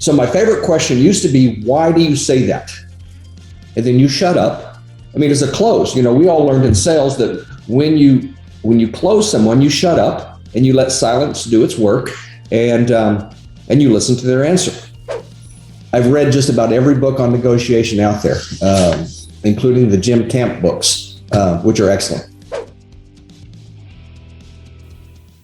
So my favorite question used to be, why do you say that? And then you shut up. I mean, it's a close. We all learned in sales that when you close someone, you shut up and you let silence do its work, and you listen to their answer. I've read just about every book on negotiation out there, including the Jim Camp books, which are excellent.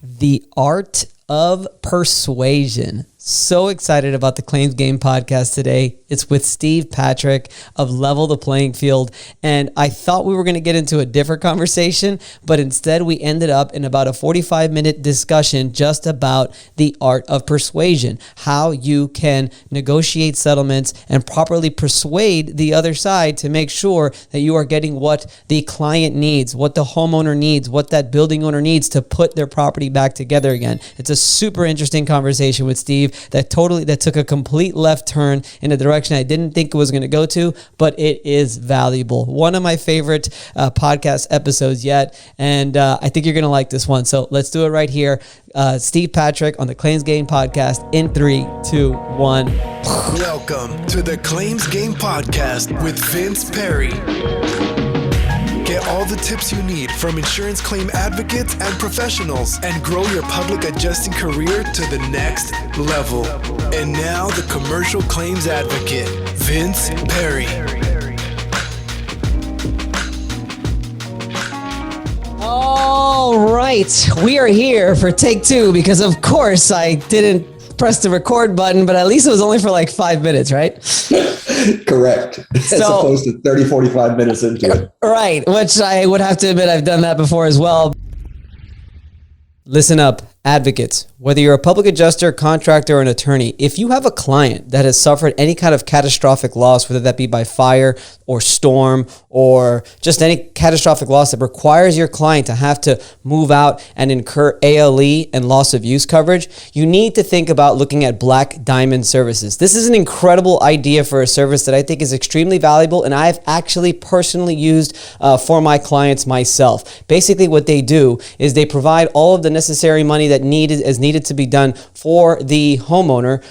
The Art of Persuasion. So excited about the Claims Game podcast today. It's with Steve Patrick of Level the Playing Field. And I thought we were going to get into a different conversation, but instead we ended up in about a 45-minute discussion just about the art of persuasion, how you can negotiate settlements and properly persuade the other side to make sure that you are getting what the client needs, what the homeowner needs, what that building owner needs to put their property back together again. It's a super interesting conversation with Steve that took a complete left turn in a direction I didn't think it was going to go to, but it is valuable. One of my favorite podcast episodes yet, and I think you're going to like this one. So let's do it right here. Steve Patrick on the Claims Game podcast in 3, 2, 1. Welcome to the Claims Game podcast with Vince Perry. Get all the tips you need from insurance claim advocates and professionals and grow your public adjusting career to the next level. And now the commercial claims advocate, Vince Perry. All right, we are here for take 2 because of course I didn't press the record button, but at least it was only for like 5 minutes, right? Correct. As opposed to 30, 45 minutes into it. Right, which I would have to admit I've done that before as well. Listen up, advocates. Whether you're a public adjuster, contractor, or an attorney, if you have a client that has suffered any kind of catastrophic loss, whether that be by fire or storm or just any catastrophic loss that requires your client to have to move out and incur ALE and loss of use coverage, you need to think about looking at Black Diamond Services. This is an incredible idea for a service that I think is extremely valuable, and I've actually personally used for my clients myself. Basically, what they do is they provide all of the necessary money that is needed to be done for the homeowner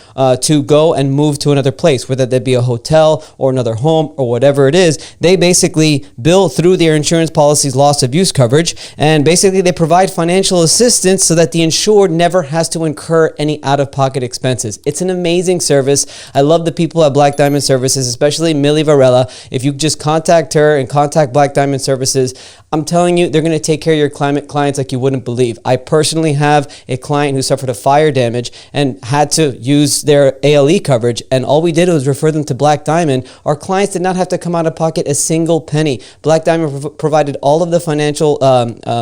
to go and move to another place, whether that be a hotel or another home or whatever it is. They basically bill through their insurance policy's loss of use coverage, and basically they provide financial assistance so that the insured never has to incur any out-of-pocket expenses. It's an amazing service. I love the people at Black Diamond Services, especially Millie Varela. If you just contact her and contact Black Diamond Services, I'm telling you, they're going to take care of your clients like you wouldn't believe. I personally have a client who suffered a fire damage and had to use their ALE coverage, and all we did was refer them to Black Diamond. Our clients did not have to come out of pocket a single penny. Black Diamond provided all of the financial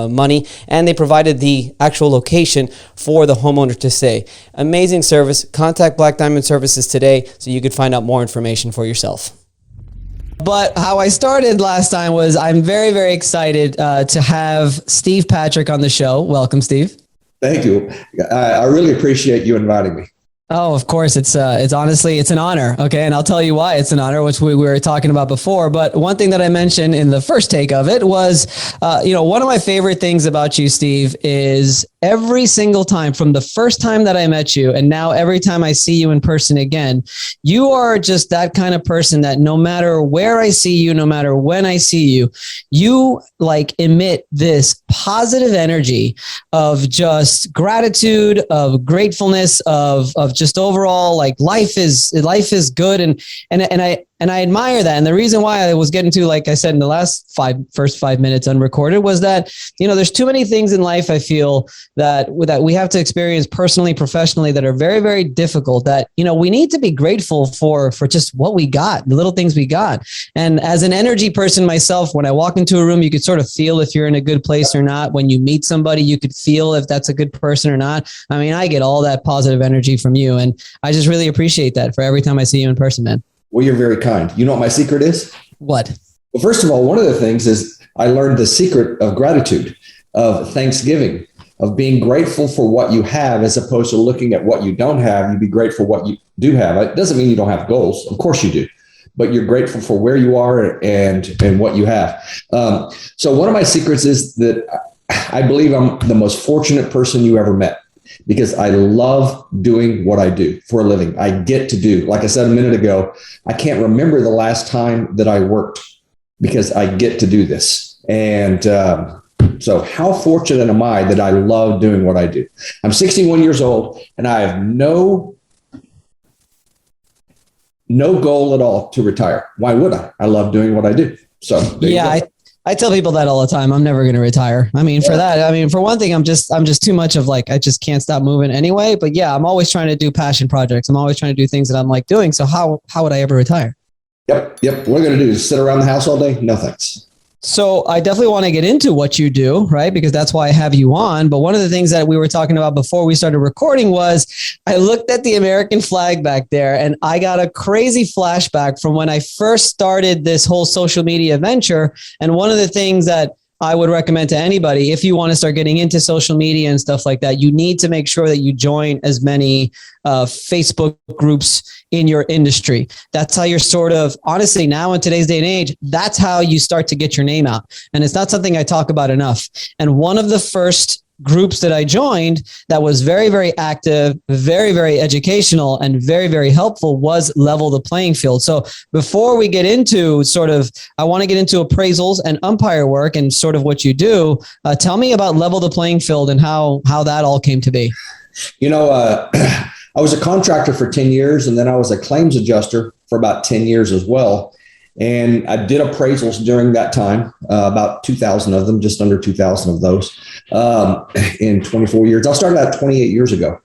money, and they provided the actual location for the homeowner to stay. Amazing service. Contact Black Diamond Services today so you could find out more information for yourself. But how I started last time was I'm very, very excited to have Steve Patrick on the show. Welcome, Steve. Thank you. I really appreciate you inviting me. Oh, of course. It's honestly, it's an honor. Okay. And I'll tell you why it's an honor, which we were talking about before. But one thing that I mentioned in the first take of it was, one of my favorite things about you, Steve, is every single time from the first time that I met you, and now every time I see you in person again, you are just that kind of person that no matter where I see you, no matter when I see you, you like emit this positive energy of just gratitude, of gratefulness, of just overall like life is good. And I admire that. And the reason why I was getting to, like I said, in the first 5 minutes unrecorded was that, there's too many things in life I feel that we have to experience personally, professionally that are very, very difficult that, we need to be grateful for just what we got, the little things we got. And as an energy person myself, when I walk into a room, you could sort of feel if you're in a good place or not. When you meet somebody, you could feel if that's a good person or not. I mean, I get all that positive energy from you. And I just really appreciate that for every time I see you in person, man. Well, you're very kind. You know what my secret is? What? Well, first of all, one of the things is I learned the secret of gratitude, of thanksgiving, of being grateful for what you have as opposed to looking at what you don't have. You be grateful for what you do have. It doesn't mean you don't have goals. Of course you do. But you're grateful for where you are and what you have. So one of my secrets is that I believe I'm the most fortunate person you ever met. because I love doing what I do for a living. I get to do, like I said a minute ago, I can't remember the last time that I worked because I get to do this. And so how fortunate am I that I love doing what I do? I'm 61 years old and I have no goal at all to retire. Why would I? I love doing what I do. So yeah, I tell people that all the time. I'm never going to retire. I mean, for one thing, I'm just too much of like, I just can't stop moving anyway. But yeah, I'm always trying to do passion projects. I'm always trying to do things that I'm like doing. So how would I ever retire? Yep. What we're going to do is sit around the house all day. No thanks. So I definitely want to get into what you do, right? Because that's why I have you on. But one of the things that we were talking about before we started recording was I looked at the American flag back there and I got a crazy flashback from when I first started this whole social media venture. And one of the things that I would recommend to anybody, if you want to start getting into social media and stuff like that, you need to make sure that you join as many Facebook groups in your industry. That's how you're sort of, honestly, now in today's day and age, that's how you start to get your name out. And it's not something I talk about enough. And one of the first groups that I joined that was very, very active, very, very educational, and very, very helpful was Level the Playing Field. So before we get into I want to get into appraisals and umpire work and sort of what you do. Tell me about Level the Playing Field and how that all came to be. I was a contractor for 10 years, and then I was a claims adjuster for about 10 years as well. And I did appraisals during that time, about 2,000 of them, just under 2,000 of those in 24 years. I started out 28 years ago.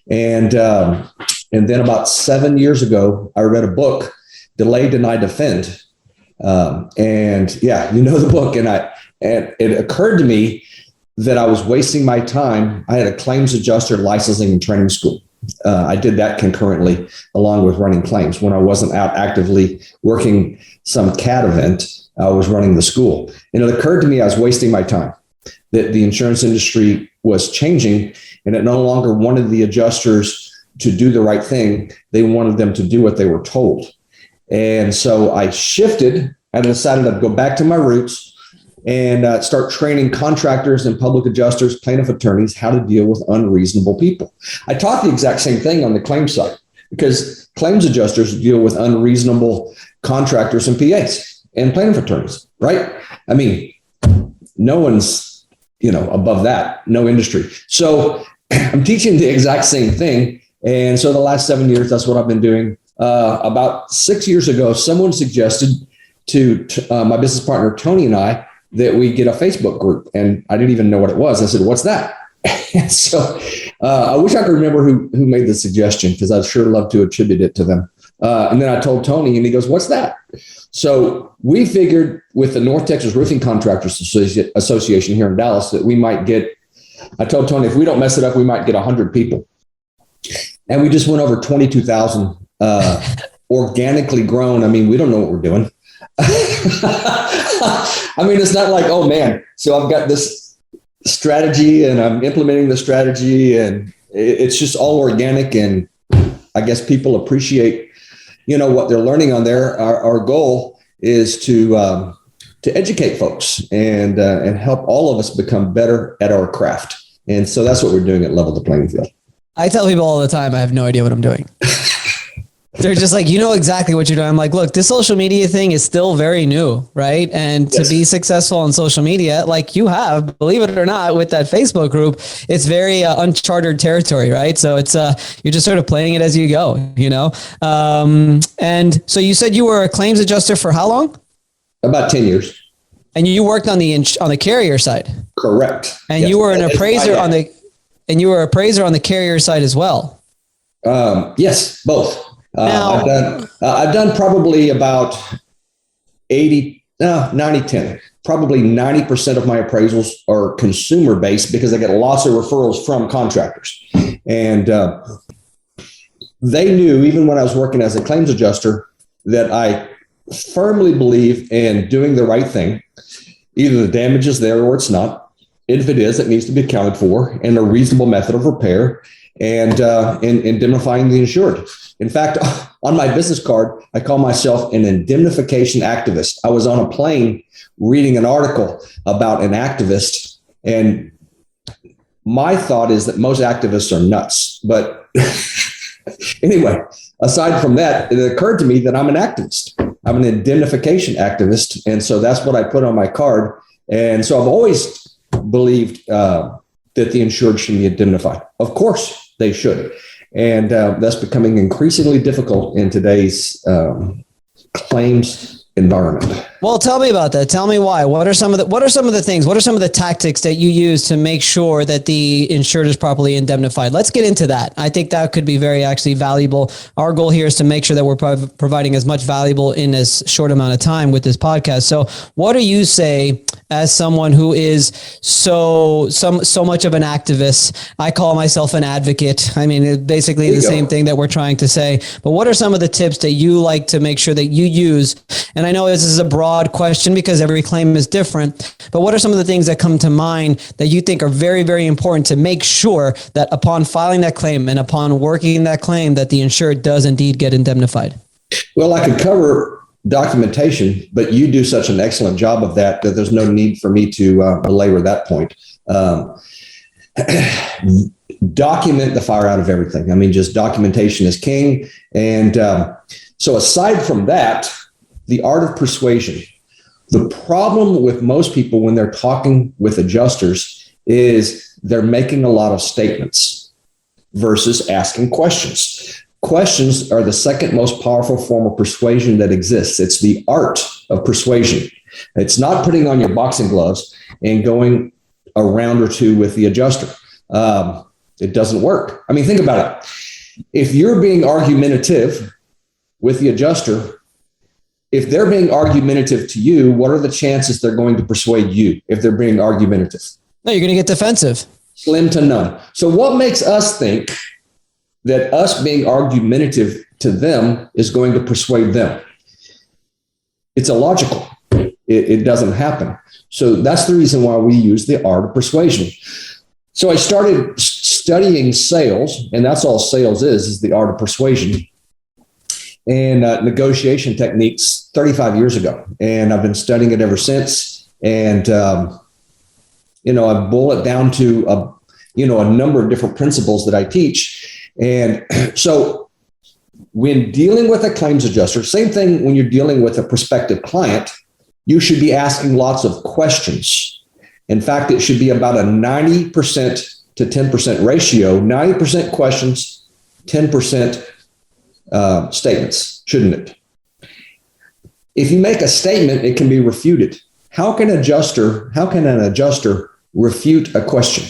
And then about 7 years ago, I read a book, Delay, Deny, Defend. And yeah, you know the book. And it occurred to me that I was wasting my time. I had a claims adjuster licensing and training school. I did that concurrently along with running claims. When I wasn't out actively working some CAT event, I was running the school. And it occurred to me I was wasting my time, that the insurance industry was changing and it no longer wanted the adjusters to do the right thing. They wanted them to do what they were told. And so I shifted and decided I'd go back to my roots and start training contractors and public adjusters, plaintiff attorneys, how to deal with unreasonable people. I taught the exact same thing on the claims side because claims adjusters deal with unreasonable contractors and PAs and plaintiff attorneys, right? I mean, no one's, above that, no industry. So I'm teaching the exact same thing. And so the last 7 years, that's what I've been doing. About 6 years ago, someone suggested to my business partner, Tony, and I, that we get a Facebook group. And I didn't even know what it was. I said, what's that? And so I wish I could remember who made the suggestion because I'd sure love to attribute it to them. And then I told Tony and he goes, what's that? So we figured with the North Texas Roofing Contractors Association here in Dallas that we might get, I told Tony, if we don't mess it up, we might get 100 people. And we just went over 22,000 organically grown. I mean, we don't know what we're doing. I mean, it's not like, oh man, so I've got this strategy and I'm implementing the strategy and it's just all organic. And I guess people appreciate, what they're learning on there. Our goal is to educate folks and help all of us become better at our craft. And so that's what we're doing at Level the Playing Field. I tell people all the time, I have no idea what I'm doing. They're just like, you know exactly what you're doing. I'm like, look, this social media thing is still very new, right? And to be successful on social media, like you have, believe it or not, with that Facebook group, it's very uncharted territory, right? So it's you're just sort of playing it as you go, And so you said you were a claims adjuster for how long? About 10 years. And you worked on the carrier side. Correct. And you were an appraiser on the carrier side as well. Yes, both. I've done probably about 90, 10. Probably 90% of my appraisals are consumer based because I get lots of referrals from contractors. And they knew, even when I was working as a claims adjuster, that I firmly believe in doing the right thing. Either the damage is there or it's not. If it is, it needs to be accounted for and a reasonable method of repair and indemnifying the insured. In fact, on my business card, I call myself an indemnification activist. I was on a plane reading an article about an activist, and my thought is that most activists are nuts. But anyway, aside from that, it occurred to me that I'm an activist. I'm an indemnification activist. And so that's what I put on my card. And so I've always believed that the insured should be indemnified. Of course they should. And that's becoming increasingly difficult in today's claims environment. Well, tell me about that. Tell me why. What are some of the things? What are some of the tactics that you use to make sure that the insured is properly indemnified? Let's get into that. I think that could be very actually valuable. Our goal here is to make sure that we're providing as much valuable in as short amount of time with this podcast. So what do you say as someone who is so much of an activist? I call myself an advocate. I mean, it's basically the same thing that we're trying to say. But what are some of the tips that you like to make sure that you use? And I know this is a broad question because every claim is different, but what are some of the things that come to mind that you think are very, very important to make sure that upon filing that claim and upon working that claim that the insured does indeed get indemnified? Well, I could cover documentation, but you do such an excellent job of that there's no need for me to belabor that point. Document the fire out of everything. I mean, just documentation is king. And so aside from that, the art of persuasion. The problem with most people when they're talking with adjusters is they're making a lot of statements versus asking questions. Questions are the second most powerful form of persuasion that exists. It's the art of persuasion. It's not putting on your boxing gloves and going a round or two with the adjuster. It doesn't work. I mean, think about it. If you're being argumentative with the adjuster, if they're being argumentative to you, what are the chances they're going to persuade you if they're being argumentative? No, you're going to get defensive. Slim to none. So what makes us think that us being argumentative to them is going to persuade them? It's illogical. It doesn't happen. So that's the reason why we use the art of persuasion. So I started studying sales, and that's all sales is the art of persuasion and negotiation techniques 35 years ago. And I've been studying it ever since. And, I boil it down to, a number of different principles that I teach. And so when dealing with a claims adjuster, same thing when you're dealing with a prospective client, you should be asking lots of questions. In fact, it should be about a 90% to 10% ratio, 90% questions, 10% statements, shouldn't it? If you make a statement, it can be refuted. How can an adjuster refute a question?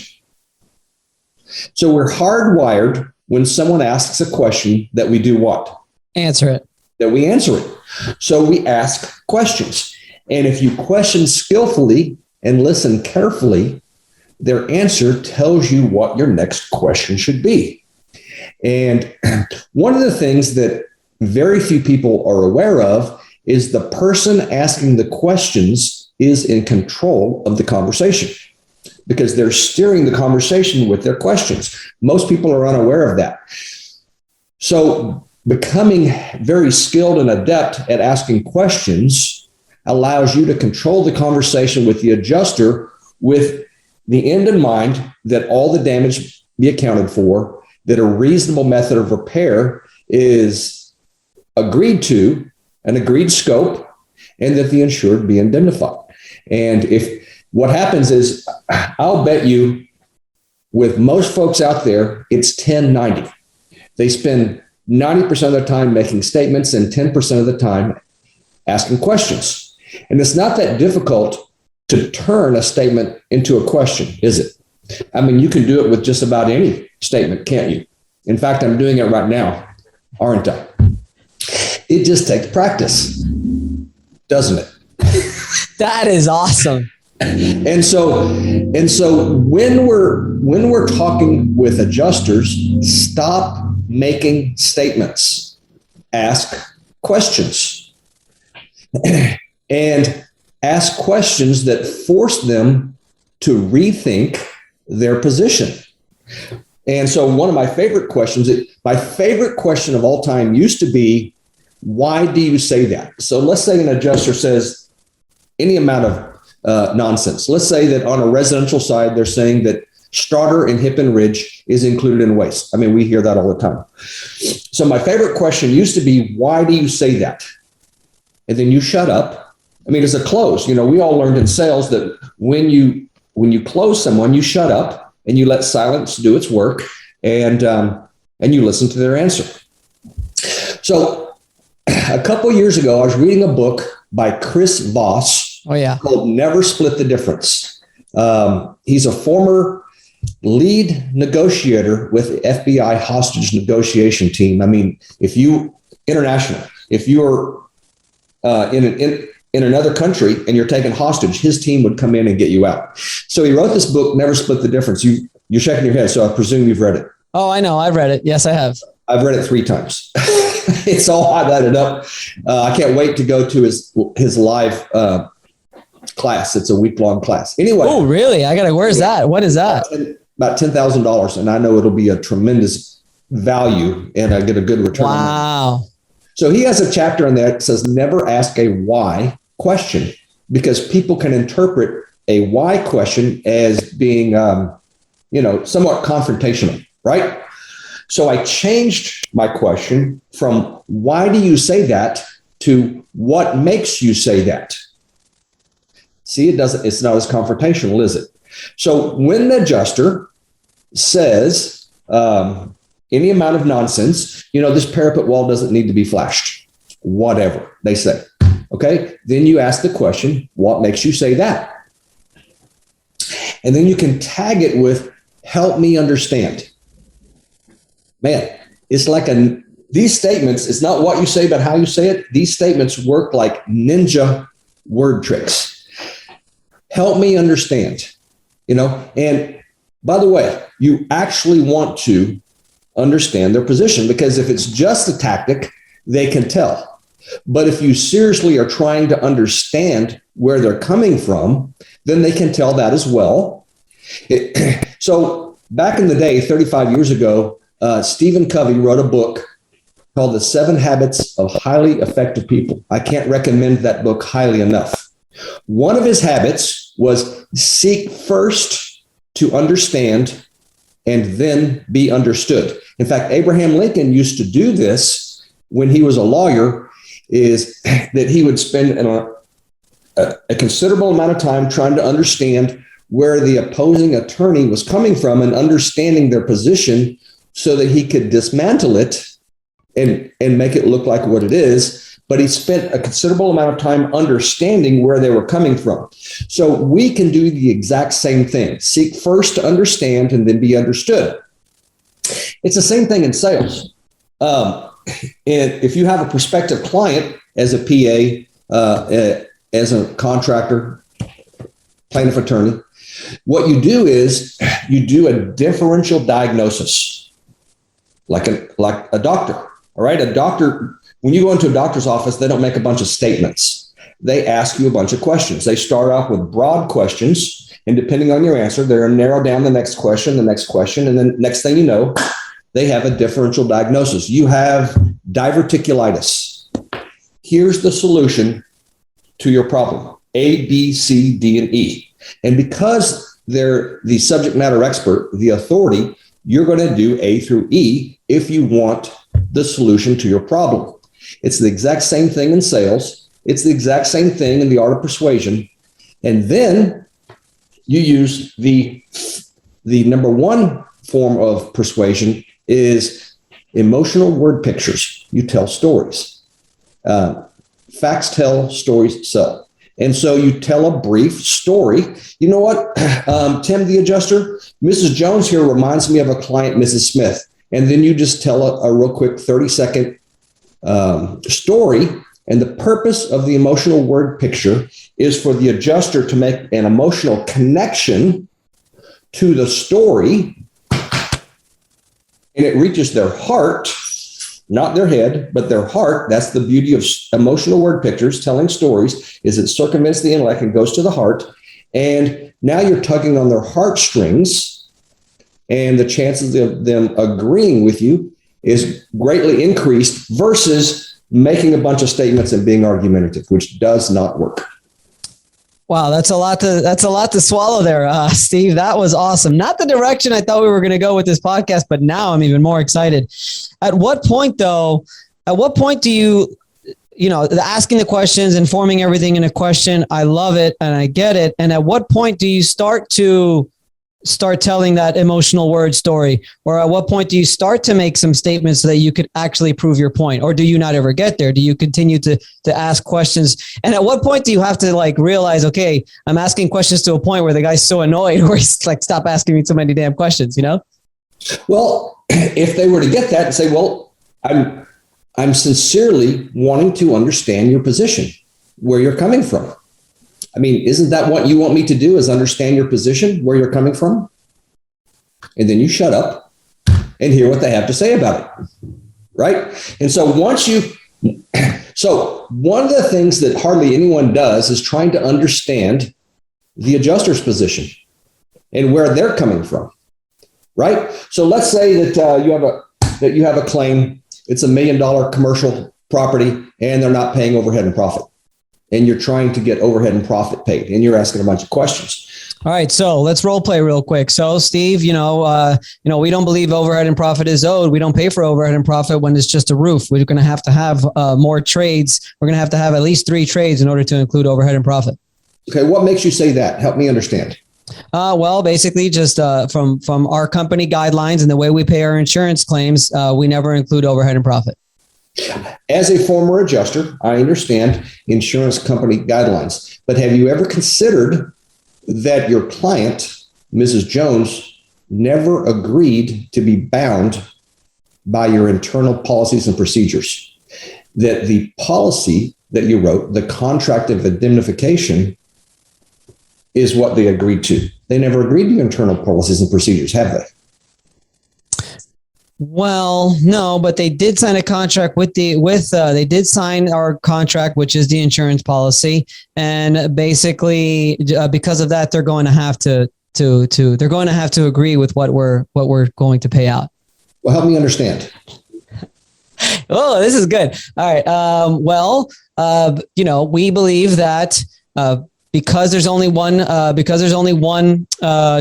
So we're hardwired when someone asks a question that we do what? Answer it. That we answer it. So we ask questions. And if you question skillfully and listen carefully, their answer tells you what your next question should be. And one of the things that very few people are aware of is the person asking the questions is in control of the conversation because they're steering the conversation with their questions. Most people are unaware of that. So becoming very skilled and adept at asking questions allows you to control the conversation with the adjuster with the end in mind that all the damage be accounted for, that a reasonable method of repair is agreed to, an agreed scope, and that the insured be indemnified. And if what happens is, I'll bet you with most folks out there, it's 10-90. They spend 90% of their time making statements and 10% of the time asking questions. And it's not that difficult to turn a statement into a question, is it? I mean, you can do it with just about any statement, can't you? In fact, I'm doing it right now, aren't I? It just takes practice, doesn't it? That is awesome. And so when we're talking with adjusters, stop making statements. Ask questions. And ask questions that force them to rethink their position. And so one of my favorite questions, my favorite question of all time used to be, why do you say that? So let's say an adjuster says any amount of nonsense. Let's say that on a residential side, they're saying that starter and hip and ridge is included in waist. I mean, we hear that all the time. So my favorite question used to be, why do you say that? And then you shut up. I mean, it's a close. You know, we all learned in sales that when you close someone, you shut up and you let silence do its work, and you listen to their answer. So a couple years ago, I was reading a book by Chris Voss called Never Split the Difference. He's a former lead negotiator with the FBI hostage negotiation team. I mean, if you're in another country and you're taken hostage, his team would come in and get you out. So he wrote this book, Never Split the Difference. You're shaking your head, so I presume you've read it. Oh, I know. I've read it. Yes, I have. I've read it 3 times. It's all highlighted up. I can't wait to go to his live class. It's a week-long class. Anyway. Oh, really? Where's that? What is that? About $10,000. And I know it'll be a tremendous value and I get a good return. Wow. So he has a chapter in there that says, never ask a why question, because people can interpret a why question as being, somewhat confrontational, right? So I changed my question from why do you say that to what makes you say that? See, it's not as confrontational, is it? So when the adjuster says any amount of nonsense, this parapet wall doesn't need to be flashed, whatever they say. Okay. Then you ask the question, what makes you say that? And then you can tag it with, help me understand. Man, it's like these statements, it's not what you say, but how you say it. These statements work like ninja word tricks. Help me understand, and by the way, you actually want to understand their position, because if it's just a tactic, they can tell. But if you seriously are trying to understand where they're coming from, then they can tell that as well. So back in the day, 35 years ago, Stephen Covey wrote a book called The 7 Habits of Highly Effective People. I can't recommend that book highly enough. One of his habits was seek first to understand and then be understood. In fact, Abraham Lincoln used to do this when he was a lawyer, is that he would spend a considerable amount of time trying to understand where the opposing attorney was coming from and understanding their position so that he could dismantle it and make it look like what it is. But he spent a considerable amount of time understanding where they were coming from. So we can do the exact same thing. Seek first to understand and then be understood. It's the same thing in sales. And if you have a prospective client as a PA, as a contractor, plaintiff attorney, what you do is you do a differential diagnosis, like a doctor. All right, a doctor. When you go into a doctor's office, they don't make a bunch of statements. They ask you a bunch of questions. They start off with broad questions, and depending on your answer, they're going to narrow down the next question, and then next thing you know, they have a differential diagnosis. You have diverticulitis. Here's the solution to your problem: A, B, C, D, and E. And because they're the subject matter expert, the authority, you're going to do A through E if you want the solution to your problem. It's the exact same thing in sales. It's the exact same thing in the art of persuasion. And then you use the number one form of persuasion is emotional word pictures. You tell stories. Facts tell, stories sell. And so you tell a brief story. You know what, Tim, the adjuster, Mrs. Jones here reminds me of a client, Mrs. Smith. And then you just tell a real quick 30-second story. And the purpose of the emotional word picture is for the adjuster to make an emotional connection to the story. And it reaches their heart, not their head, but their heart. That's the beauty of emotional word pictures, telling stories, is it circumvents the intellect and goes to the heart. And now you're tugging on their heartstrings, and the chances of them agreeing with you is greatly increased versus making a bunch of statements and being argumentative, which does not work. Wow, that's a lot to swallow there, Steve. That was awesome. Not the direction I thought we were going to go with this podcast, but now I'm even more excited. At what point do you asking the questions and forming everything in a question? I love it and I get it. And at what point do you start telling that emotional word story? Or at what point do you start to make some statements so that you could actually prove your point? Or do you not ever get there? Do you continue to ask questions? And at what point do you have to realize, okay, I'm asking questions to a point where the guy's so annoyed where he's like, stop asking me so many damn questions, Well, if they were to get that and say, well, I'm sincerely wanting to understand your position, where you're coming from. I mean, isn't that what you want me to do, is understand your position, where you're coming from? And then you shut up and hear what they have to say about it, right? And so one of the things that hardly anyone does is trying to understand the adjuster's position and where they're coming from, right? So let's say that you have a claim. It's $1 million commercial property and they're not paying overhead and profit. And you're trying to get overhead and profit paid, and you're asking a bunch of questions. All right, so let's role play real quick. So, Steve, we don't believe overhead and profit is owed. We don't pay for overhead and profit when it's just a roof. We're going to have more trades. We're going to have at least 3 trades in order to include overhead and profit. Okay, what makes you say that? Help me understand. Well, basically, just from our company guidelines and the way we pay our insurance claims, we never include overhead and profit. As a former adjuster, I understand insurance company guidelines, but have you ever considered that your client, Mrs. Jones, never agreed to be bound by your internal policies and procedures? That the policy that you wrote, the contract of indemnification, is what they agreed to. They never agreed to your internal policies and procedures, have they? Well, no, but they did sign a contract they did sign our contract, which is the insurance policy. And basically, because of that, they're going to have to agree with what we're going to pay out. Well, help me understand. Oh, this is good. All right. We believe that, because there's only one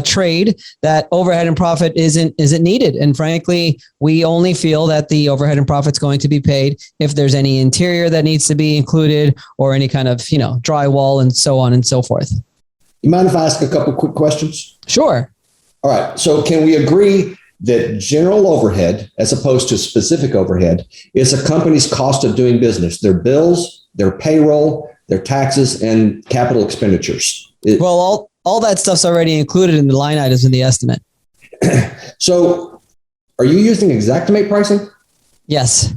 trade, that overhead and profit isn't needed. And frankly, we only feel that the overhead and profit's going to be paid if there's any interior that needs to be included or any kind of, drywall and so on and so forth. You mind if I ask a couple quick questions? Sure. All right. So can we agree that general overhead, as opposed to specific overhead, is a company's cost of doing business, their bills, their payroll, their taxes, and capital expenditures? Well, all that stuff's already included in the line items in the estimate. So are you using Xactimate pricing? Yes.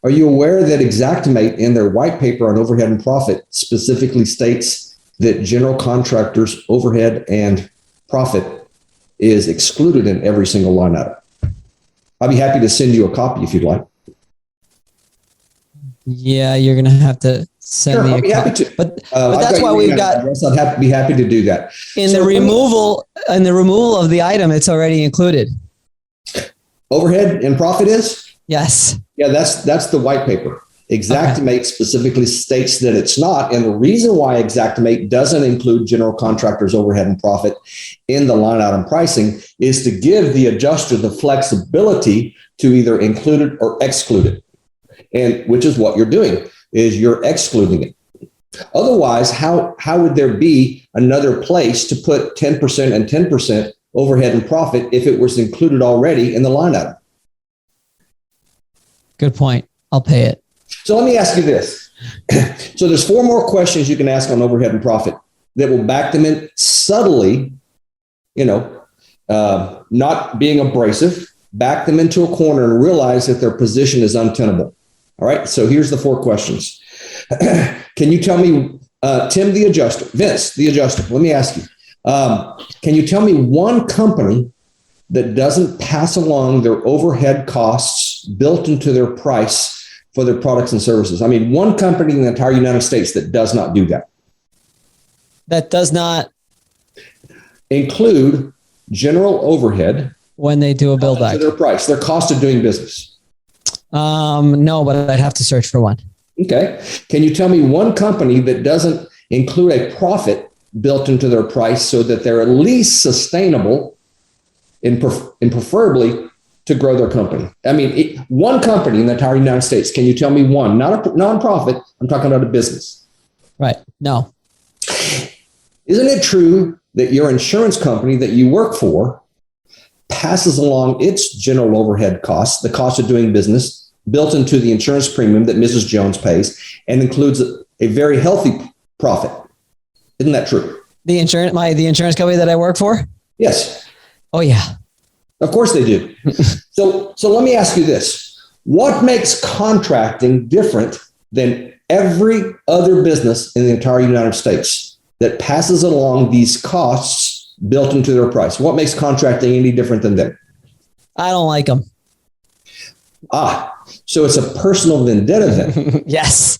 Are you aware that Xactimate in their white paper on overhead and profit specifically states that general contractors' overhead and profit is excluded in every single line item? I'll be happy to send you a copy if you'd like. Yeah, you're going to have to send me a copy. But that's why we've got. I'd be happy to do that. In the removal of the item, it's already included. Overhead and profit is? Yes. Yeah, that's the white paper. Xactimate specifically states that it's not. And the reason why Xactimate doesn't include general contractors' overhead and profit in the line item pricing is to give the adjuster the flexibility to either include it or exclude it. And which is what you're doing, is you're excluding it. Otherwise, how would there be another place to put 10% and 10% overhead and profit if it was included already in the line item? Good point. I'll pay it. So let me ask you this. So there's 4 more questions you can ask on overhead and profit that will back them in subtly, not being abrasive, back them into a corner and realize that their position is untenable. All right. So here's the 4 questions. Can you tell me, Tim, the adjuster, Vince, the adjuster, let me ask you, can you tell me one company that doesn't pass along their overhead costs built into their price for their products and services? I mean, one company in the entire United States that does not do that. That does not include general overhead when they do a bill back. Their price, their cost of doing business. No, but I'd have to search for one. Okay. Can you tell me one company that doesn't include a profit built into their price so that they're at least sustainable and preferably to grow their company. I mean, one company in the entire United States, can you tell me one? Not a nonprofit, I'm talking about a business. Right. No. Isn't it true that your insurance company that you work for passes along its general overhead costs, the cost of doing business, built into the insurance premium that Mrs. Jones pays, and includes a very healthy profit? Isn't that true? The insurance company that I work for? Yes. Oh, yeah. Of course they do. So let me ask you this. What makes contracting different than every other business in the entire United States that passes along these costs built into their price? What makes contracting any different than them? I don't like them. So it's a personal vendetta then. Yes.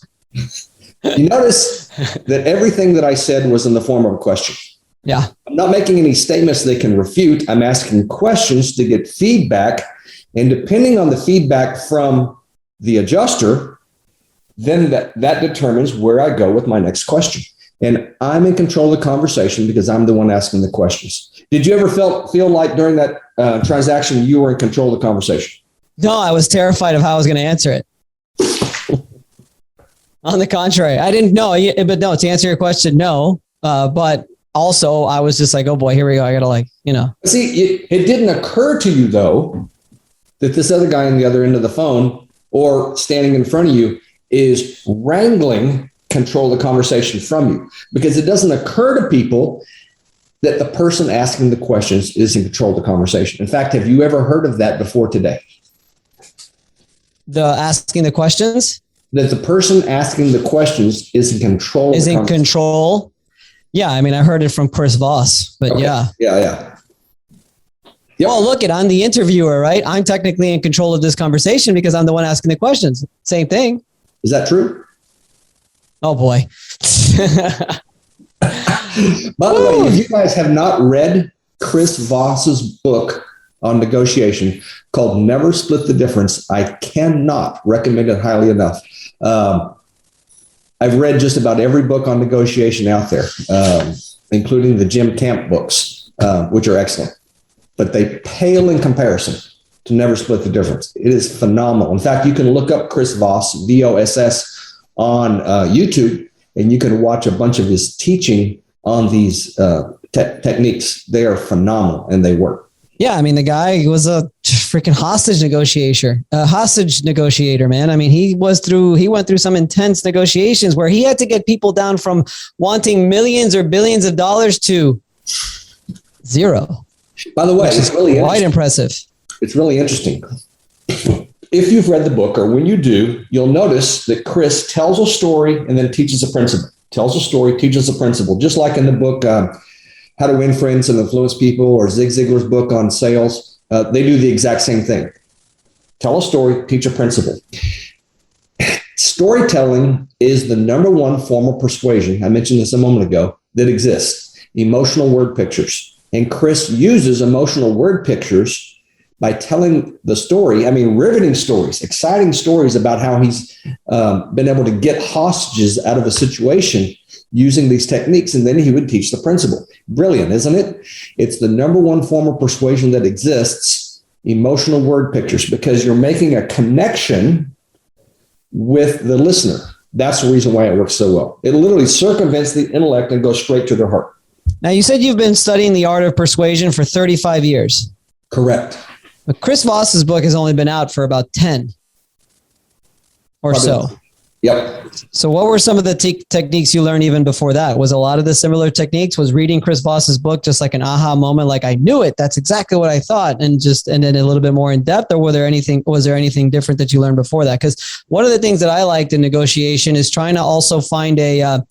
You notice that everything that I said was in the form of a question. Yeah. I'm not making any statements they can refute. I'm asking questions to get feedback. And depending on the feedback from the adjuster, then that determines where I go with my next question. And I'm in control of the conversation because I'm the one asking the questions. Did you ever feel like during that transaction you were in control of the conversation? No, I was terrified of how I was going to answer it. On the contrary, I didn't know. But no, to answer your question, no. But also, I was just like, oh boy, here we go. I got to See, it didn't occur to you, though, that this other guy on the other end of the phone or standing in front of you is wrangling control of the conversation from you, because it doesn't occur to people that the person asking the questions is in control of the conversation. In fact, have you ever heard of that before today? The asking the questions? That the person asking the questions is in control. Is in control. Yeah. I mean, I heard it from Chris Voss, but okay. Yeah. Yep. Well, look, I'm the interviewer, right? I'm technically in control of this conversation because I'm the one asking the questions. Same thing. Is that true? Oh boy. By the way, if you guys have not read Chris Voss's book on negotiation called Never Split the Difference, I cannot recommend it highly enough. I've read just about every book on negotiation out there, including the Jim Camp books, which are excellent, but they pale in comparison to Never Split the Difference. It is phenomenal. In fact, you can look up Chris Voss, VOSS, on YouTube, and you can watch a bunch of his teaching on these techniques. They are phenomenal and they work. Yeah, I mean, the guy was a freaking hostage negotiator, man. I mean, he went through some intense negotiations where he had to get people down from wanting millions or billions of dollars to zero. By the way, it's really quite impressive. It's really interesting. If you've read the book, or when you do, you'll notice that Chris tells a story and then teaches a principle. Tells a story, teaches a principle, just like in the book, How to Win Friends and Influence People, or Zig Ziglar's book on sales. They do the exact same thing. Tell a story, teach a principle. Storytelling is the number one form of persuasion. I mentioned this a moment ago, that exists. Emotional word pictures. And Chris uses emotional word pictures by telling the story. I mean, riveting stories, exciting stories about how he's been able to get hostages out of a situation using these techniques, and then he would teach the principle. Brilliant, isn't it? It's the number one form of persuasion that exists, emotional word pictures, because you're making a connection with the listener. That's the reason why it works so well. It literally circumvents the intellect and goes straight to their heart. Now, you said you've been studying the art of persuasion for 35 years. Correct. But Chris Voss's book has only been out for about 10 or so. Yep. So what were some of the techniques you learned even before that? Was a lot of the similar techniques? Was reading Chris Voss's book just like an aha moment, like I knew it, that's exactly what I thought, and then a little bit more in depth? Or was there anything different that you learned before that? Because one of the things that I liked in negotiation is trying to also find a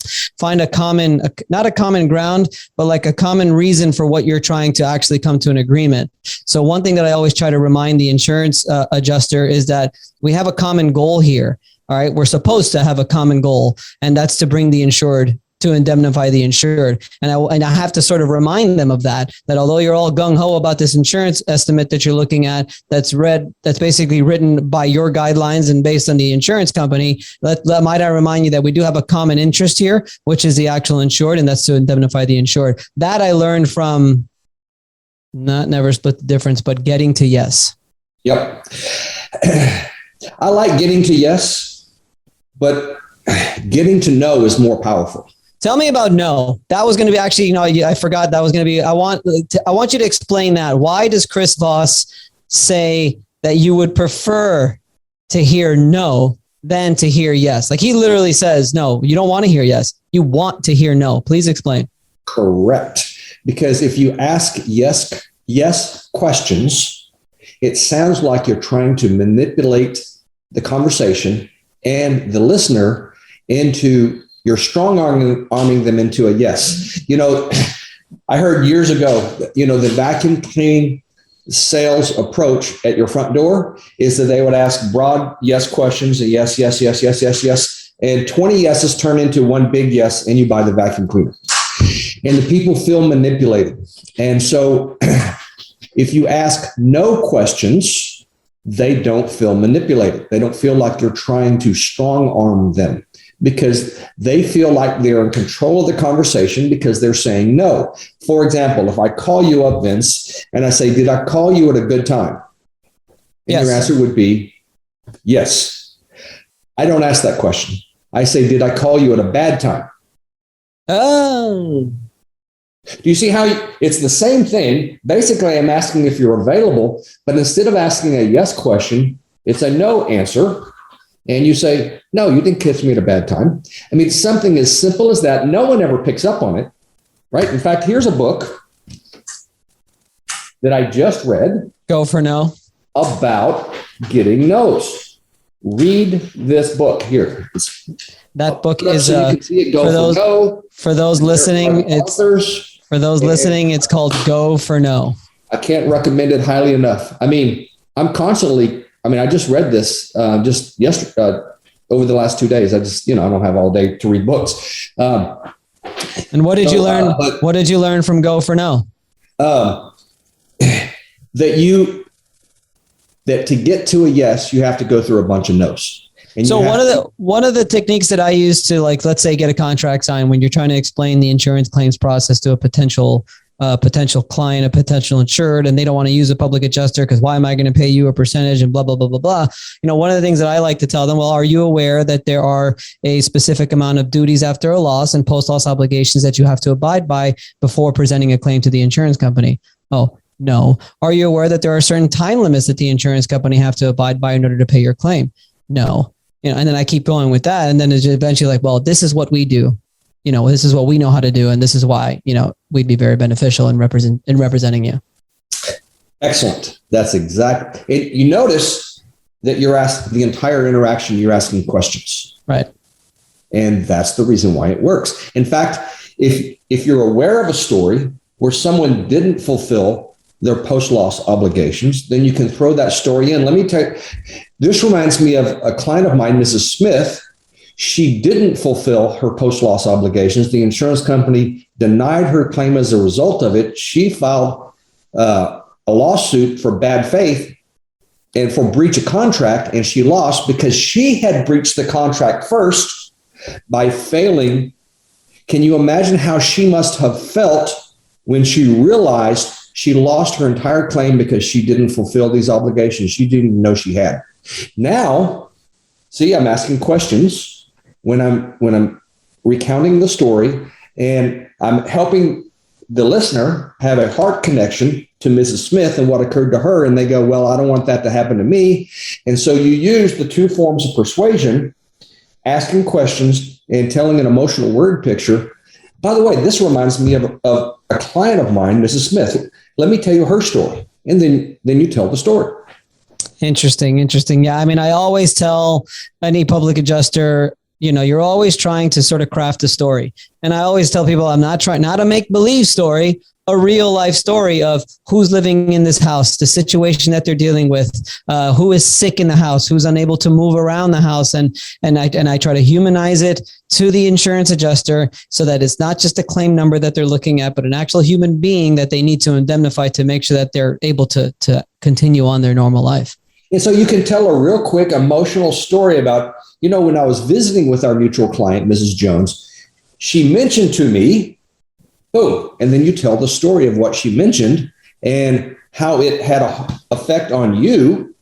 common, not a common ground, but like a common reason for what you're trying to actually come to an agreement. So one thing that I always try to remind the insurance adjuster is that we have a common goal here. All right. We're supposed to have a common goal, and that's to bring the insured to indemnify the insured. And I have to sort of remind them of that although you're all gung-ho about this insurance estimate that you're looking at, that's basically written by your guidelines and based on the insurance company, might I remind you that we do have a common interest here, which is the actual insured, and that's to indemnify the insured. That I learned from not Never Split the Difference, but Getting to Yes. Yep. I like getting to yes, but getting to no is more powerful. Tell me about no. That was going to be actually, I forgot that was going to be, I want you to explain that. Why does Chris Voss say that you would prefer to hear no than to hear yes? Like he literally says, no, you don't want to hear yes. You want to hear no. Please explain. Correct. Because if you ask yes questions, it sounds like you're trying to manipulate the conversation and the listener into you're strong arming them into a yes. I heard years ago, the vacuum cleaning sales approach at your front door is that they would ask broad yes questions, a yes, yes, yes, yes, yes, yes, and 20 yeses turn into one big yes, and you buy the vacuum cleaner. And the people feel manipulated. And so if you ask no questions, they don't feel manipulated. They don't feel like you're trying to strong arm them, because they feel like they're in control of the conversation because they're saying no. For example, if I call you up, Vince, and I say, did I call you at a good time? And yes. Your answer would be yes. I don't ask that question. I say, did I call you at a bad time? Oh. Do you see how it's the same thing? Basically, I'm asking if you're available, but instead of asking a yes question, it's a no answer. And you say, no, you didn't kiss me at a bad time. I mean, something as simple as that. No one ever picks up on it, right? In fact, here's a book that I just read. Go for no. About getting no's. Read this book here. That book is so you can see it. For those listening, it's called Go for No. I can't recommend it highly enough. I mean, I just read this just yesterday, over the last 2 days. I don't have all day to read books. And what did you learn? What did you learn from Go for No? That to get to a yes, you have to go through a bunch of no's. And so one of the techniques that I use to, like, let's say, get a contract signed when you're trying to explain the insurance claims process to a potential client, a potential insured, and they don't want to use a public adjuster because why am I going to pay you a percentage and blah, blah, blah, blah, blah. One of the things that I like to tell them, well, are you aware that there are a specific amount of duties after a loss and post-loss obligations that you have to abide by before presenting a claim to the insurance company? Oh, no. Are you aware that there are certain time limits that the insurance company have to abide by in order to pay your claim? No. And then I keep going with that. And then it's eventually like, well, this is what we do. This is what we know how to do. And this is why, we'd be very beneficial in representing you. Excellent. That's exactly it. You notice that you're asking the entire interaction, you're asking questions. Right. And that's the reason why it works. In fact, if you're aware of a story where someone didn't fulfill their post-loss obligations, then you can throw that story in. Let me tell you, this reminds me of a client of mine, Mrs. Smith. She didn't fulfill her post-loss obligations. The insurance company denied her claim as a result of it. She filed a lawsuit for bad faith and for breach of contract, and she lost because she had breached the contract first by failing. Can you imagine how she must have felt when she realized she lost her entire claim because she didn't fulfill these obligations she didn't even know she had? Now, see, I'm asking questions when I'm recounting the story, and I'm helping the listener have a heart connection to Mrs. Smith and what occurred to her. And they go, well, I don't want that to happen to me. And so you use the two forms of persuasion, asking questions and telling an emotional word picture. By the way, this reminds me of a client of mine, Mrs. Smith. Let me tell you her story, and then you tell the story. Interesting. Yeah. I mean, I always tell any public adjuster, You're always trying to sort of craft a story. And I always tell people, I'm not trying, not a make-believe story, a real life story of who's living in this house, the situation that they're dealing with, who is sick in the house, who's unable to move around the house. And I try to humanize it to the insurance adjuster so that it's not just a claim number that they're looking at, but an actual human being that they need to indemnify to make sure that they're able to continue on their normal life. And so you can tell a real quick emotional story about, when I was visiting with our mutual client, Mrs. Jones, she mentioned to me, oh, and then you tell the story of what she mentioned and how it had an effect on you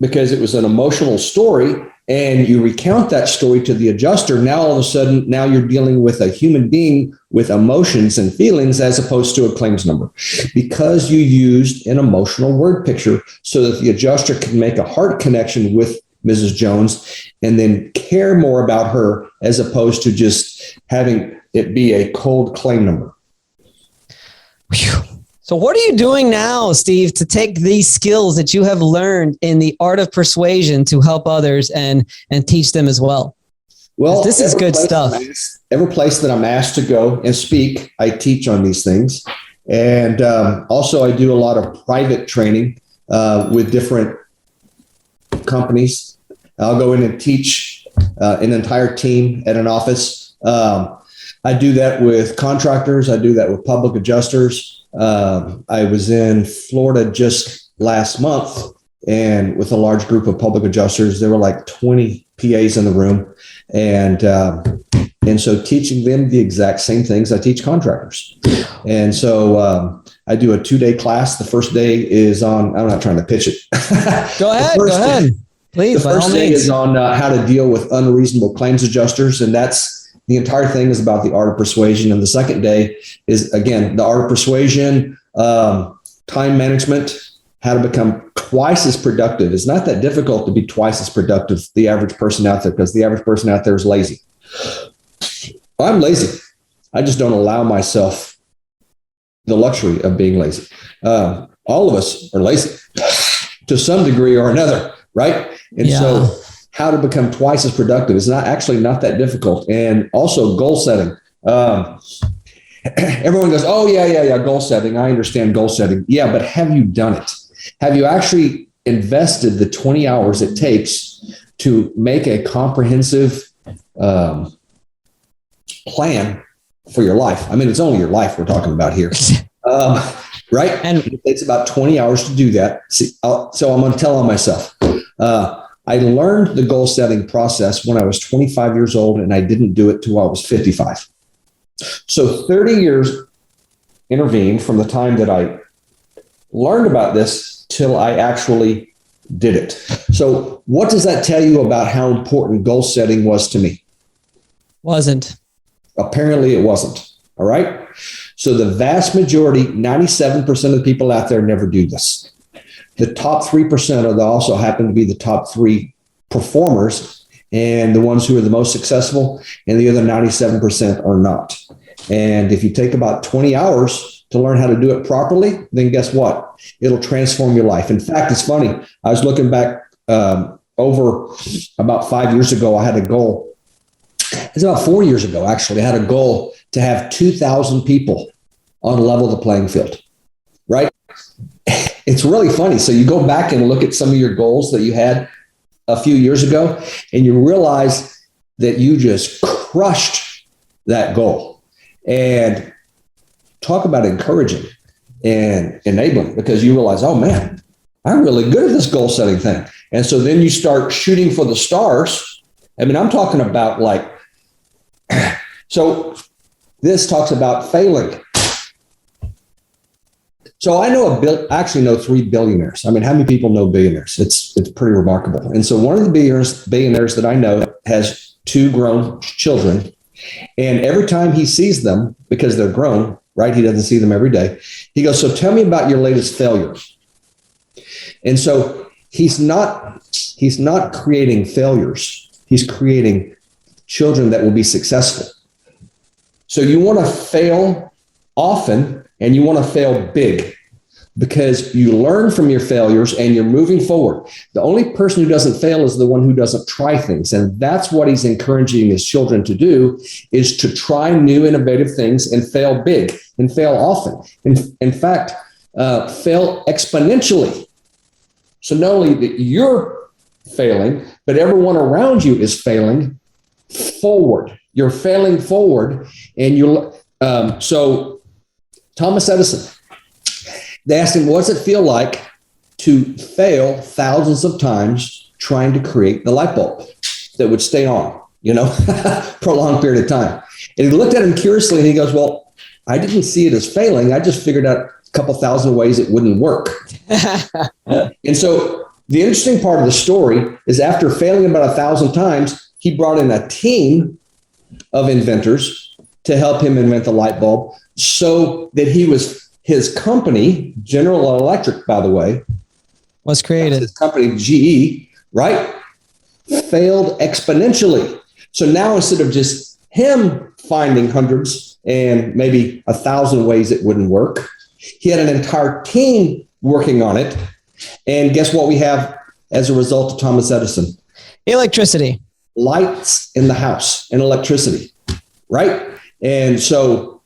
because it was an emotional story, and you recount that story to the adjuster. Now, all of a sudden, now you're dealing with a human being with emotions and feelings as opposed to a claims number, because you used an emotional word picture so that the adjuster can make a heart connection with Mrs. Jones and then care more about her as opposed to just having it be a cold claim number. Whew. So what are you doing now, Steve, to take these skills that you have learned in the art of persuasion to help others and teach them as well? Well, this is good stuff. Every place that I'm asked to go and speak, I teach on these things. And also I do a lot of private training with different companies. I'll go in and teach an entire team at an office. I do that with contractors. I do that with public adjusters. I was in Florida just last month, and with a large group of public adjusters, there were like 20 PAs in the room. And so teaching them the exact same things I teach contractors. And so I do a 2-day class. The first day is on, I'm not trying to pitch it. Go ahead. Please, the first day is on how to deal with unreasonable claims adjusters. And that's the entire thing is about the art of persuasion. And the second day is, again, the art of persuasion, time management, how to become twice as productive. It's not that difficult to be twice as productive, the average person out there, because the average person out there is lazy. I'm lazy. I just don't allow myself the luxury of being lazy. All of us are lazy to some degree or another, right? And so how to become twice as productive is not that difficult. And also goal setting. Everyone goes, oh, yeah, goal setting. I understand goal setting. Yeah, but have you done it? Have you actually invested the 20 hours it takes to make a comprehensive plan for your life? I mean, it's only your life we're talking about here. Right? And it takes about 20 hours to do that. So I'm going to tell on myself. I learned the goal setting process when I was 25 years old, and I didn't do it till I was 55. So 30 years intervened from the time that I learned about this till I actually did it. So what does that tell you about how important goal setting was to me? Wasn't. Apparently it wasn't. All right. So the vast majority, 97% of the people out there never do this. The top 3% also happen to be the top 3 performers and the ones who are the most successful, and the other 97% are not. And if you take about 20 hours to learn how to do it properly, then guess what? It'll transform your life. In fact, it's funny. I was looking back over about 5 years ago, I had a goal. It's about 4 years ago, actually. I had a goal to have 2,000 people on level the playing field, right? It's really funny. So you go back and look at some of your goals that you had a few years ago, and you realize that you just crushed that goal. And talk about encouraging and enabling, because you realize, oh man, I'm really good at this goal setting thing. And so then you start shooting for the stars. I mean, I'm talking about like, so this talks about failing. So I actually know 3 billionaires. I mean, how many people know billionaires? It's pretty remarkable. And so one of the billionaires that I know has 2 grown children. And every time he sees them, because they're grown, right? He doesn't see them every day. He goes, so tell me about your latest failure. And so he's not creating failures. He's creating children that will be successful. So you want to fail often, and you want to fail big. because you learn from your failures and you're moving forward. The only person who doesn't fail is the one who doesn't try things. And that's what he's encouraging his children to do, is to try new innovative things and fail big and fail often. In fact, fail exponentially. So not only that you're failing, but everyone around you is failing forward. You're failing forward. And so Thomas Edison, they asked him, what does it feel like to fail thousands of times trying to create the light bulb that would stay on, for a long period of time? And he looked at him curiously and he goes, well, I didn't see it as failing. I just figured out a couple thousand ways it wouldn't work. And so the interesting part of the story is, after failing about 1,000 times, he brought in a team of inventors to help him invent the light bulb, so that his company, General Electric, by the way, was created. His company, GE, right? Failed exponentially. So now, instead of just him finding hundreds and maybe 1,000 ways it wouldn't work, he had an entire team working on it. And guess what we have as a result of Thomas Edison? Electricity. Lights in the house and electricity, right? And so,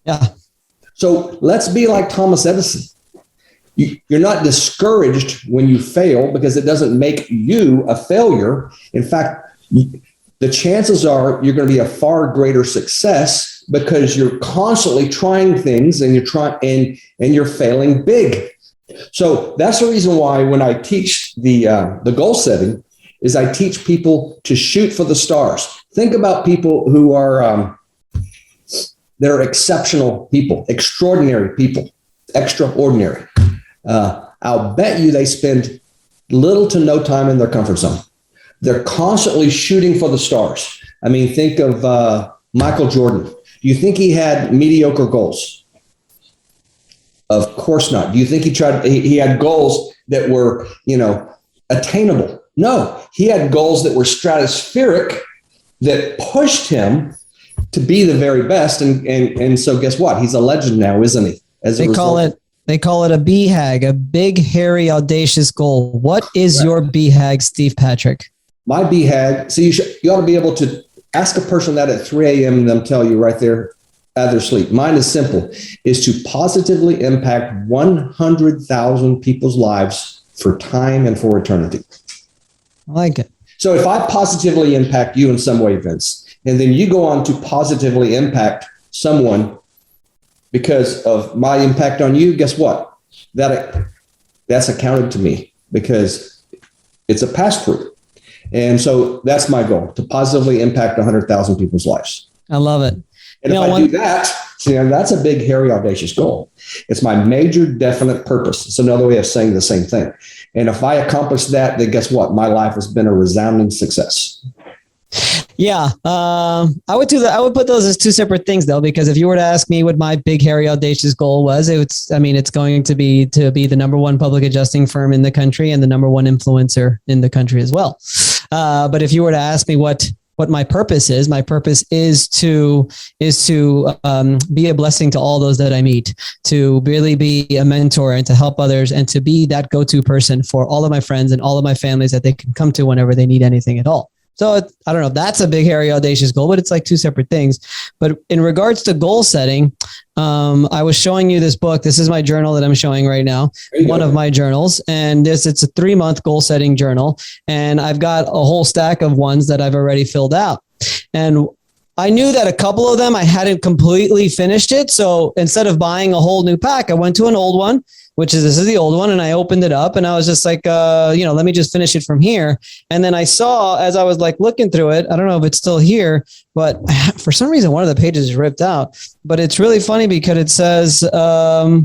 yeah. So let's be like Thomas Edison. You're not discouraged when you fail, because it doesn't make you a failure. In fact, the chances are you're going to be a far greater success, because you're constantly trying things and you're failing big. So that's the reason why when I teach the goal setting, is I teach people to shoot for the stars. Think about people who are they're exceptional people, extraordinary people, extraordinary. I'll bet you they spend little to no time in their comfort zone. They're constantly shooting for the stars. I mean, think of Michael Jordan. Do you think he had mediocre goals? Of course not. Do you think he had goals that were, attainable? No, he had goals that were stratospheric, that pushed him to be the very best. And so guess what? He's a legend now, isn't he? They call it a BHAG, a big, hairy, audacious goal. What is your BHAG, Steve Patrick? My BHAG. So you ought to be able to ask a person that at 3 a.m. and they'll tell you right there out of their sleep. Mine is simple, is to positively impact 100,000 people's lives for time and for eternity. I like it. So if I positively impact you in some way, Vince, and then you go on to positively impact someone because of my impact on you, guess what? That's accounted to me, because it's a pass-through. And so that's my goal, to positively impact 100,000 people's lives. I love it. And if I do that, that's a big, hairy, audacious goal. It's my major, definite purpose. It's another way of saying the same thing. And if I accomplish that, then guess what? My life has been a resounding success. Yeah, I would do that. I would put those as two separate things, though, because if you were to ask me what my big, hairy, audacious goal was, it's going to be the number one public adjusting firm in the country and the number one influencer in the country as well. But if you were to ask me what my purpose is to be a blessing to all those that I meet, to really be a mentor and to help others, and to be that go-to person for all of my friends and all of my families that they can come to whenever they need anything at all. So I don't know if that's a big, hairy, audacious goal, but it's like two separate things. But in regards to goal setting, I was showing you this book. This is my journal that I'm showing right now, one of my journals. And it's a 3-month goal setting journal. And I've got a whole stack of ones that I've already filled out. And I knew that a couple of them, I hadn't completely finished it. So instead of buying a whole new pack, I went to an old one, this is the old one. And I opened it up and I was just like, let me just finish it from here. And then I saw, as I was like looking through it, I don't know if it's still here, but for some reason, one of the pages is ripped out. But it's really funny because it says, I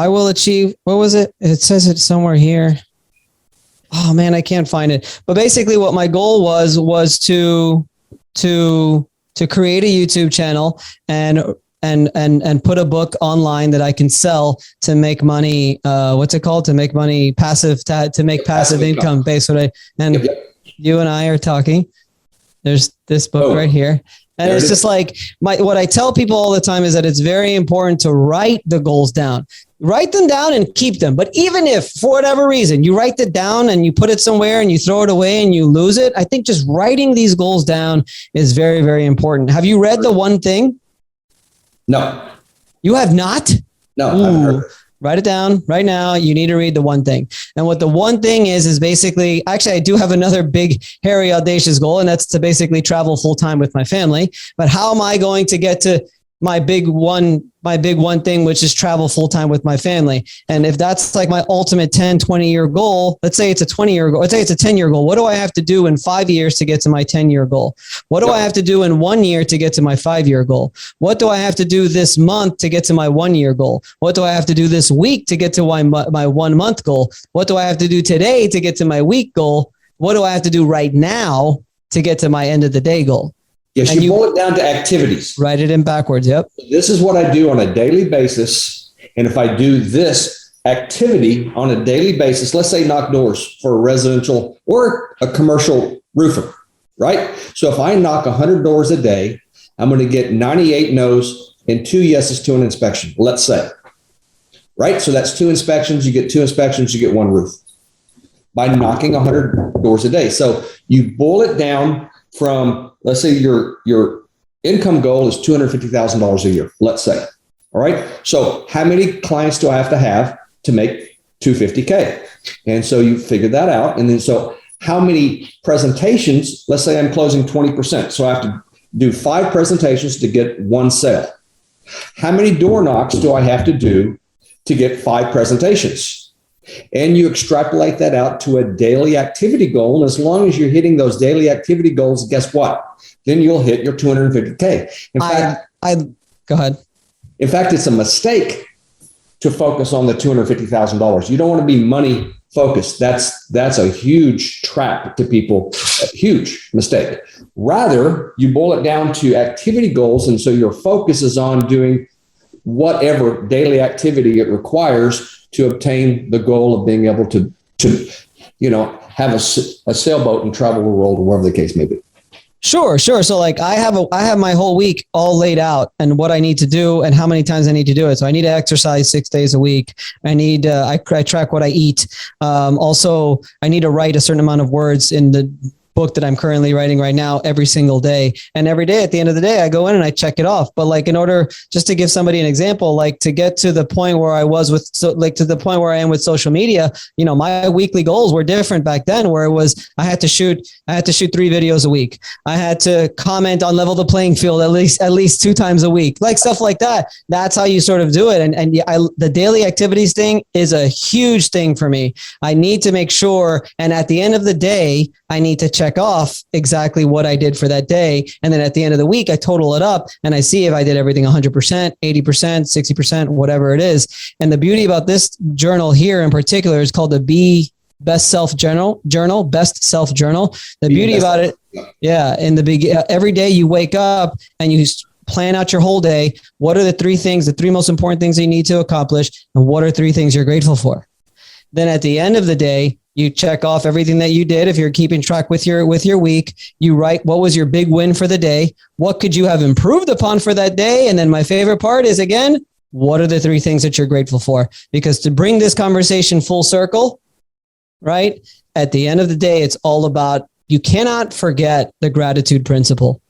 will achieve, what was it? It says it somewhere here. Oh man, I can't find it. But basically what my goal was to create a YouTube channel and put a book online that I can sell to make money. What's it called? To make money passive, to make passive income based on it. And you and I are talking. There's this book right here. And it's just like what I tell people all the time is that it's very important to write the goals down. Write them down and keep them. But even if for whatever reason you write it down and you put it somewhere and you throw it away and you lose it, I think just writing these goals down is very, very important. Have you read The One Thing? No. You have not? No, I haven't heard of it. Write it down right now. You need to read The One Thing. And what The One Thing is basically, actually, I do have another big, hairy, audacious goal, and that's to basically travel full time with my family. But how am I going to get to my big one thing, which is travel full time with my family? And if that's like my ultimate 10, 20-year goal, let's say it's a 20-year goal, let's say it's a 10-year goal. What do I have to do in 5 years to get to my 10-year goal? What do I have to do in 1 year to get to my 5-year goal? What do I have to do this month to get to my 1-year goal? What do I have to do this week to get to my 1 month goal? What do I have to do today to get to my week goal? What do I have to do right now to get to my end of the day goal? Yes, you boil it down to activities. Write it in backwards. Yep. This is what I do on a daily basis. And if I do this activity on a daily basis, let's say knock doors for a residential or a commercial roofer, right? So if I knock 100 doors a day, I'm going to get 98 no's and 2 yeses to an inspection, let's say, right? So that's 2 inspections. You get 2 inspections, you get 1 roof by knocking 100 doors a day. So you boil it down from, let's say your income goal is $250,000 a year, let's say. All right. So how many clients do I have to make $250K? And so you figure that out. And then, so how many presentations, let's say I'm closing 20%. So I have to do 5 presentations to get 1 sale. How many door knocks do I have to do to get 5 presentations? And you extrapolate that out to a daily activity goal. And as long as you're hitting those daily activity goals, guess what? Then you'll hit your $250K. In fact, go ahead. In fact, it's a mistake to focus on the $250,000. You don't want to be money focused. That's a huge trap to people, a huge mistake. Rather, you boil it down to activity goals. And so your focus is on doing whatever daily activity it requires to obtain the goal of being able to have a sailboat and travel the world or wherever the case may be. Sure. So like I have my whole week all laid out and what I need to do and how many times I need to do it. So I need to exercise 6 days a week. I need, I track what I eat. Also I need to write a certain amount of words in the book that I'm currently writing right now every single day. And every day at the end of the day, I go in and I check it off. But like, in order, just to give somebody an example, like to get to the point where I was with, so like to the point where I am with social media, my weekly goals were different back then, where it was, I had to shoot 3 videos a week. I had to comment on Level the Playing Field at least 2 times a week, like stuff like that. That's how you sort of do it. And the daily activities thing is a huge thing for me. I need to make sure. And at the end of the day, I need to check off exactly what I did for that day. And then at the end of the week, I total it up and I see if I did everything 100%, 80%, 60%, whatever it is. And the beauty about this journal here in particular is called the Best Self Journal. The beauty about it. Yeah. In the every day you wake up and you plan out your whole day. What are the 3 most important things you need to accomplish? And what are 3 things you're grateful for? Then at the end of the day, you check off everything that you did. If you're keeping track with your week, you write what was your big win for the day? What could you have improved upon for that day? And then my favorite part is, again, what are the 3 things that you're grateful for? Because to bring this conversation full circle, right? At the end of the day, it's all about, you cannot forget the gratitude principle.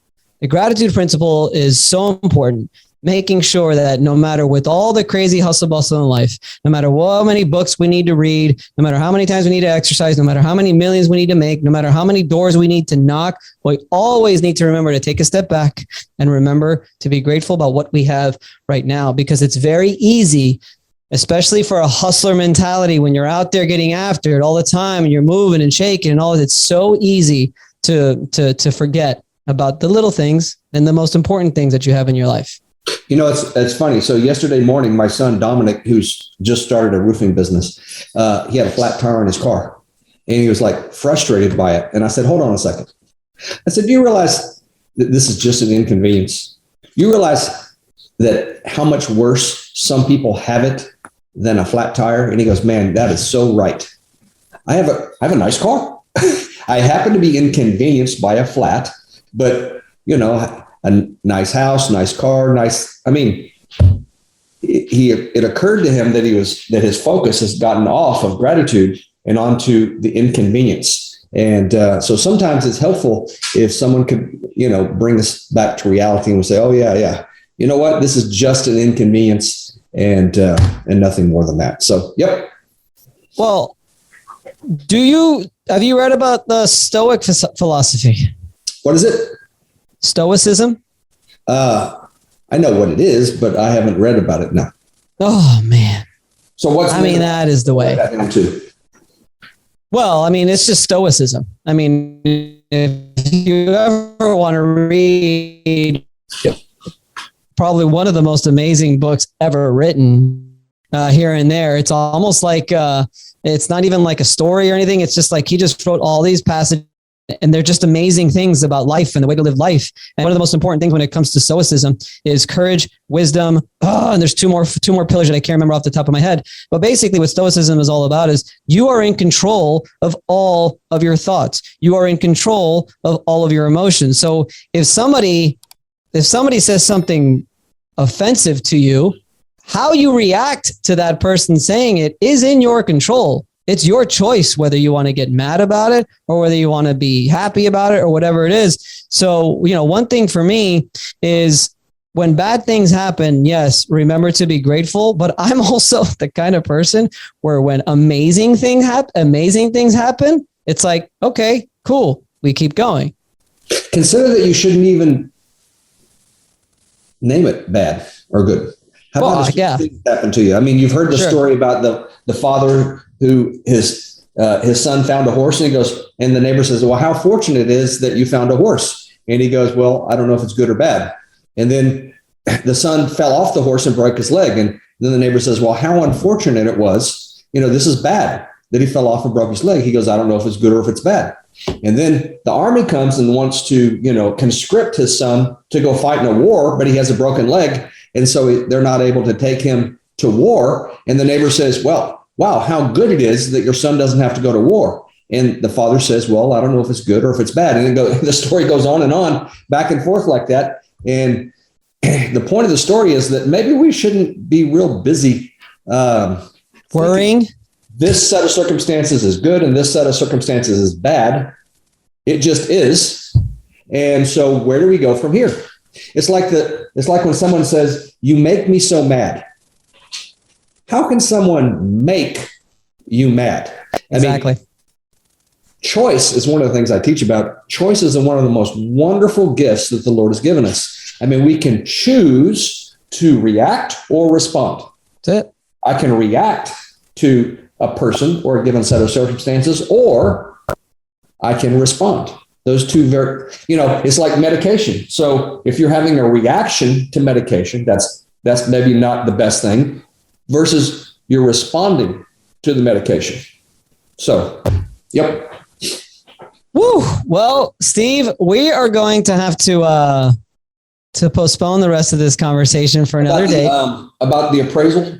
The gratitude principle is so important. Making sure that no matter with all the crazy hustle bustle in life, no matter how many books we need to read, no matter how many times we need to exercise, no matter how many millions we need to make, no matter how many doors we need to knock, we always need to remember to take a step back and remember to be grateful about what we have right now, because it's very easy, especially for a hustler mentality, when you're out there getting after it all the time and you're moving and shaking and all, it's so easy to forget about the little things and the most important things that you have in your life. It's funny. So yesterday morning, my son, Dominic, who's just started a roofing business, he had a flat tire in his car and he was like frustrated by it. And I said, hold on a second. I said, do you realize that this is just an inconvenience? You realize that how much worse some people have it than a flat tire? And he goes, man, that is so right. I have a nice car. I happen to be inconvenienced by a flat, but a nice house, nice car, nice. I mean, it occurred to him that his focus has gotten off of gratitude and onto the inconvenience. And so sometimes it's helpful if someone could, bring us back to reality and we say, oh yeah. You know what? This is just an inconvenience and nothing more than that. So, yep. Well, have you read about the Stoic philosophy? What is it? Stoicism? I know what it is, but I haven't read about it now. Oh man. So that is the way. Well, it's just Stoicism. If you ever want to read probably one of the most amazing books ever written, here and there, it's almost like it's not even like a story or anything. It's just like he just wrote all these passages, and they're just amazing things about life and the way to live life. And one of the most important things when it comes to Stoicism is courage, wisdom. And there's two more pillars that I can't remember off the top of my head. But basically what Stoicism is all about is you are in control of all of your thoughts. You are in control of all of your emotions. So if somebody says something offensive to you, how you react to that person saying it is in your control. It's your choice whether you want to get mad about it or whether you want to be happy about it or whatever it is. So, one thing for me is when bad things happen, yes, remember to be grateful. But I'm also the kind of person where when amazing things happen, it's like, okay, cool. We keep going. Consider that you shouldn't even name it bad or good. How about things happen to you? You've heard the story about the father who his son found a horse, and he goes, and the neighbor says, well, how fortunate it is that you found a horse. And he goes, well, I don't know if it's good or bad. And then the son fell off the horse and broke his leg. And then the neighbor says, well, how unfortunate it was. This is bad that he fell off and broke his leg. He goes, I don't know if it's good or if it's bad. And then the army comes and wants to, conscript his son to go fight in a war, but he has a broken leg. And so they're not able to take him to war. And the neighbor says, well, wow, how good it is that your son doesn't have to go to war. And the father says, well, I don't know if it's good or if it's bad. And the story goes on and on, back and forth like that. And the point of the story is that maybe we shouldn't be real busy worrying. This set of circumstances is good and this set of circumstances is bad. It just is. And so where do we go from here? It's like when someone says, you make me so mad. How can someone make you mad? Exactly. Choice is one of the things I teach about. Choice is one of the most wonderful gifts that the Lord has given us. We can choose to react or respond. That's it. I can react to a person or a given set of circumstances, or I can respond. Those two it's like medication. So if you're having a reaction to medication, that's maybe not the best thing, versus you're responding to the medication. So, yep. Woo. Well, Steve, we are going to have to postpone the rest of this conversation for another day. About the appraisal.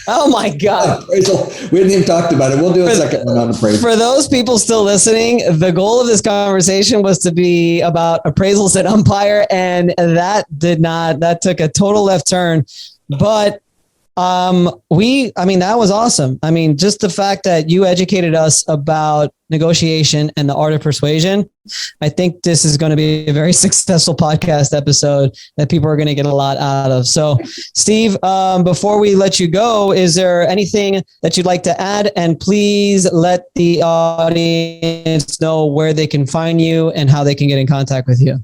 Oh my God. Appraisal. We hadn't even talked about it. We'll do a second one on appraisal. For those people still listening, the goal of this conversation was to be about appraisals at Umpire, and that took a total left turn. But that was awesome. Just the fact that you educated us about negotiation and the art of persuasion. I think this is going to be a very successful podcast episode that people are going to get a lot out of. So, Steve, before we let you go, is there anything that you'd like to add? And please let the audience know where they can find you and how they can get in contact with you.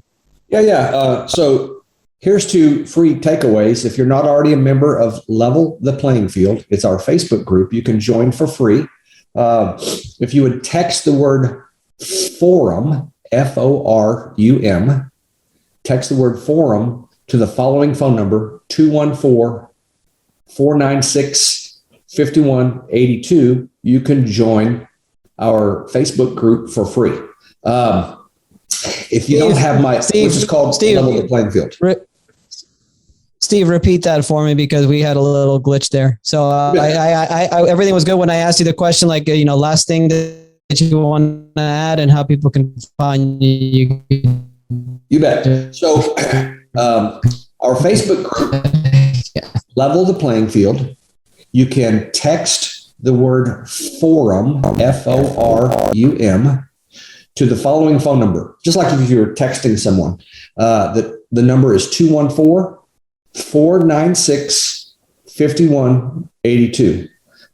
Yeah. So here's 2 free takeaways. If you're not already a member of Level the Playing Field, it's our Facebook group. You can join for free. If you would text the word forum, FORUM, text the word forum to the following phone number, 214-496-5182. You can join our Facebook group for free. If you don't have which is called Level the Playing Field. Steve, repeat that for me because we had a little glitch there. So I everything was good when I asked you the question, last thing that you want to add and how people can find you. You bet. So our Facebook group, Level the Playing Field. You can text the word forum, FORUM, to the following phone number. Just like if you're texting someone. The number is 214-496-5182.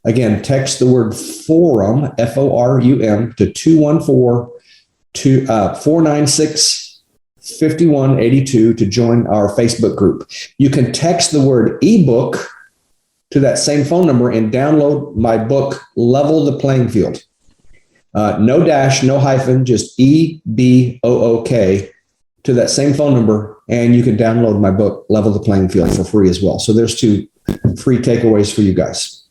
Again, text the word forum, FORUM, to 214-496-5182 to join our Facebook group. You can text the word ebook to that same phone number and download my book, Level the Playing Field. No dash, no hyphen, just EBOOK to that same phone number, and you can download my book, Level the Playing Field, for free as well. So there's 2 free takeaways for you guys.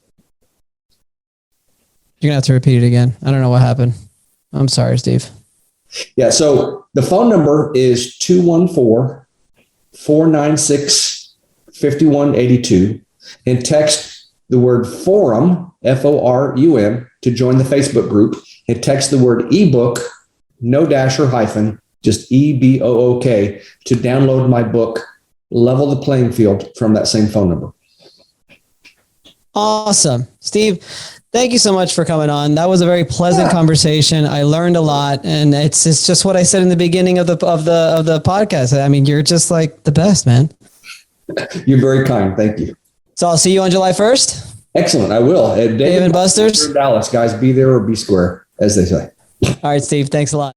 You're going to have to repeat it again. I don't know what happened. I'm sorry, Steve. Yeah, so the phone number is 214-496-5182, and text the word forum, FORUM, to join the Facebook group, and text the word ebook, no dash or hyphen, just EBOOK, to download my book, Level the Playing Field, from that same phone number. Awesome. Steve, thank you so much for coming on. That was a very pleasant conversation. I learned a lot, and it's just what I said in the beginning of the podcast. I mean, you're just like the best, man. You're very kind. Thank you. So I'll see you on July 1st. Excellent. I will. Dave and Buster's. Dallas, guys, be there or be square, as they say. All right, Steve. Thanks a lot.